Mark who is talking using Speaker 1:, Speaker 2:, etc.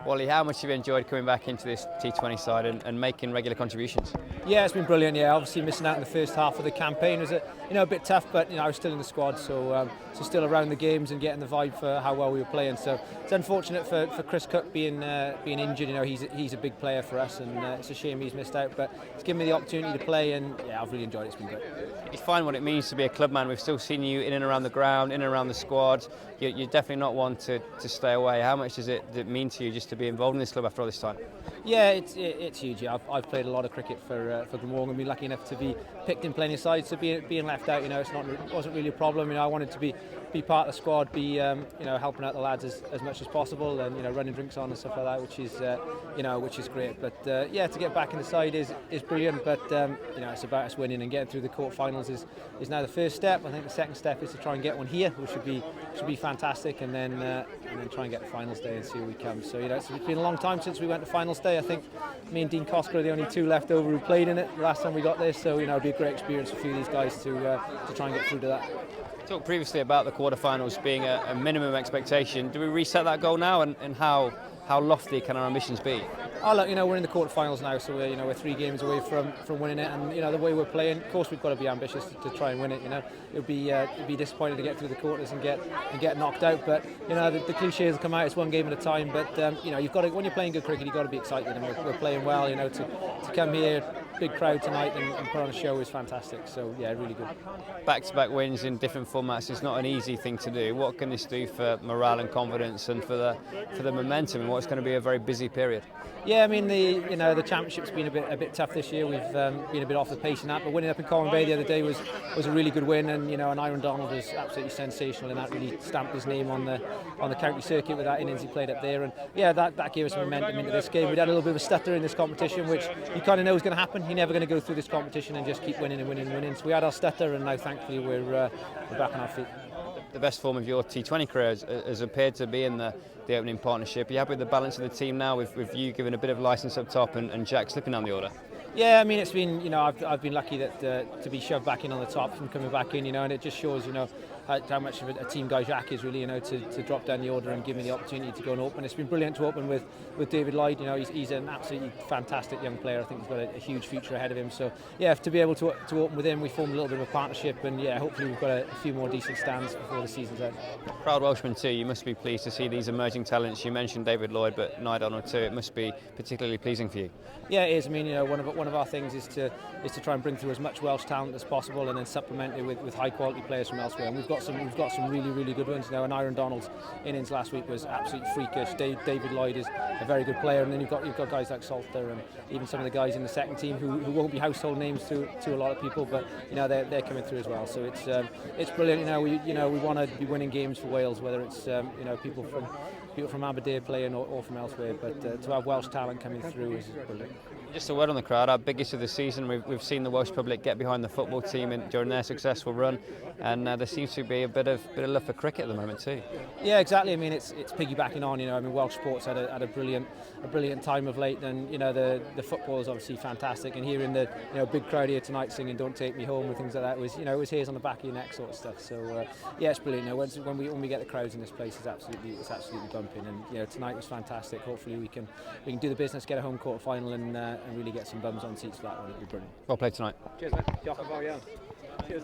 Speaker 1: Wally, how much have you enjoyed coming back into this T20 side and making regular contributions?
Speaker 2: Yeah, it's been brilliant. Yeah, obviously missing out in the first half of the campaign was a bit tough, but I was still in the squad, so still around the games and getting the vibe for how well we were playing. So it's unfortunate for Chris Cook being injured. He's a big player for us, and it's a shame he's missed out. But it's given me the opportunity to play, and yeah, I've really enjoyed it. It's been great.
Speaker 1: You find what it means to be a clubman. We've still seen you in and around the ground, in and around the squad. You're definitely not one to stay away. How much does it mean to you just to be involved in this club after all this time?
Speaker 2: Yeah, it's huge. Yeah, I've played a lot of cricket for Glamorgan. Been lucky enough to be picked in plenty of sides. So being left out, wasn't really a problem. I wanted to be part of the squad, be helping out the lads as much as possible, and running drinks on and stuff like that, which is great. But to get back in the side is brilliant. But it's about us winning and getting through the quarterfinals is now the first step. I think the second step is to try and get one here, which should be fantastic, and then try and get the finals day and see where we come. So it's been a long time since we went to finals day. I think me and Dean Cosker are the only two left over who played in it the last time we got there. So it'll be a great experience for a few of these guys to try and get through to that.
Speaker 1: Talked previously about the quarterfinals being a minimum expectation. Do we reset that goal now, and how lofty can our ambitions be?
Speaker 2: Oh look, we're in the quarterfinals now, so we're 3 games away from winning it, and the way we're playing, of course we've got to be ambitious to try and win it. It'd be disappointing to get through the quarters and get knocked out, but the cliches will come out. It's one game at a time, but you've got to, when you're playing good cricket, you've got to be excited, and we're playing well. To come here, big crowd tonight, and put on a show is fantastic. So yeah, really good.
Speaker 1: Back-to-back wins in different formats is not an easy thing to do. What can this do for morale and confidence, and for the momentum, and what's going to be a very busy period?
Speaker 2: Yeah, the championship's been a bit tough this year. We've been a bit off the pace in that, but winning up in Colin Bay the other day was a really good win, and and Aaron Donald was absolutely sensational, and that really stamped his name on the county circuit with that innings he played up there, and yeah, that gave us momentum into this game. We'd had a little bit of a stutter in this competition, which you kind of know is going to happen. You're never going to go through this competition and just keep winning and winning and winning. So we had our stutter, and now thankfully we're back on our feet.
Speaker 1: The best form of your T20 career has appeared to be in the opening partnership. Are you happy with the balance of the team now, with you giving a bit of licence up top and Jack slipping down the order?
Speaker 2: Yeah, it's been, I've been lucky that to be shoved back in on the top from coming back in, and it just shows, how much of a team guy Jack is really, to drop down the order and give me the opportunity to go and open. It's been brilliant to open with David Lloyd. He's an absolutely fantastic young player. I think he's got a huge future ahead of him. So yeah, to be able to open with him, we formed a little bit of a partnership, and yeah, hopefully we've got a few more decent stands before the season's out.
Speaker 1: Proud Welshman too. You must be pleased to see these emerging talents. You mentioned David Lloyd, but Nye Donald too. It must be particularly pleasing for you.
Speaker 2: Yeah, it is. One of our things is to try and bring through as much Welsh talent as possible, and then supplement it with high quality players from elsewhere. And we've got some really good ones now. And Aaron Donald's innings last week was absolutely freakish. David Lloyd is a very good player, and then you've got guys like Salter and even some of the guys in the second team who won't be household names to a lot of people, but they're coming through as well. So it's brilliant. We want to be winning games for Wales, whether it's people from Aberdeen playing or from elsewhere, but to have Welsh talent coming through is brilliant.
Speaker 1: Just a word on the crowd. Our biggest of the season. We've seen the Welsh public get behind the football team during their successful run, and there seems to be a bit of love for cricket at the moment too.
Speaker 2: Yeah, exactly. It's piggybacking on. Welsh sports had a brilliant time of late, and the football is obviously fantastic. And hearing the big crowd here tonight singing "Don't Take Me Home" and things like that was it was hairs on the back of your neck sort of stuff. So yeah, it's brilliant. When we get the crowds in this place, it's absolutely bumping. And tonight was fantastic. Hopefully we can do the business, get a home quarter final, and really get some bums on seats for that one. It'll be brilliant.
Speaker 1: Well played tonight.
Speaker 2: Cheers, mate. Cheers.